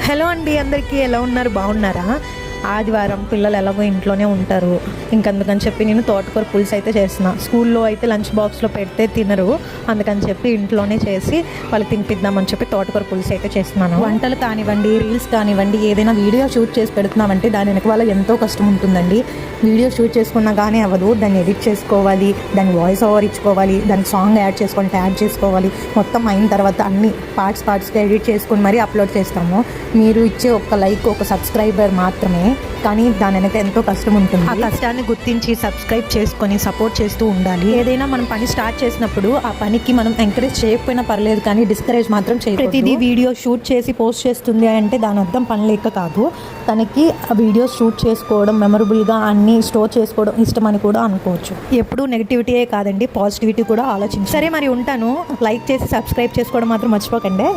Hello అండి, అందరికీ ఎలా ఉన్నారు? బాగున్నారా? ఆదివారం పిల్లలు ఎలాగో ఇంట్లోనే ఉంటారు, ఇంకందుకని చెప్పి నేను తోటకూర పులుసు అయితే చేస్తున్నాను. స్కూల్లో అయితే లంచ్ బాక్స్లో పెడితే తినరు, అందుకని చెప్పి ఇంట్లోనే చేసి వాళ్ళకి తినిపిద్దామని చెప్పి తోటకూర పులుసు అయితే చేస్తున్నాను. వంటలు కానివ్వండి, రీల్స్ కానివ్వండి, ఏదైనా వీడియో షూట్ చేసి పెడుతున్నామంటే దాని వెనక వల్ల ఎంతో కష్టం ఉంటుందండి. వీడియో షూట్ చేసుకున్నా కానీ అవ్వదు, దాన్ని ఎడిట్ చేసుకోవాలి, దాన్ని వాయిస్ ఓవర్ ఇచ్చుకోవాలి, దానికి సాంగ్ యాడ్ చేసుకోవాలి. మొత్తం అయిన తర్వాత అన్ని పార్ట్స్గా ఎడిట్ చేసుకుని మరీ అప్లోడ్ చేస్తాము. మీరు ఇచ్చే ఒక లైక్, ఒక సబ్స్క్రైబర్ మాత్రమే, కానీ దాని వెనక ఎంతో కష్టం ఉంటుంది. ఆ కష్టాన్ని గుర్తించి సబ్స్క్రైబ్ చేసుకొని సపోర్ట్ చేస్తూ ఉండాలి. ఏదైనా మనం పని స్టార్ట్ చేసినప్పుడు ఆ పనికి మనం ఎంకరేజ్ చేయకపోయినా పర్లేదు, కానీ డిస్కరేజ్ మాత్రం చేయకూడదు. ప్రతిదీ వీడియో షూట్ చేసి పోస్ట్ చేస్తుంది అంటే దాని అర్థం పని లేక కాదు, తనకి ఆ వీడియో షూట్ చేసుకోవడం, మెమరబుల్గా అన్ని స్టోర్ చేసుకోవడం ఇష్టం అని కూడా అనుకోవచ్చు. ఎప్పుడు నెగిటివిటీయే కాదండి, పాజిటివిటీ కూడా ఆలోచించి. సరే మరి ఉంటాను. లైక్ చేసి సబ్స్క్రైబ్ చేసుకోవడం మాత్రం మర్చిపోకండి.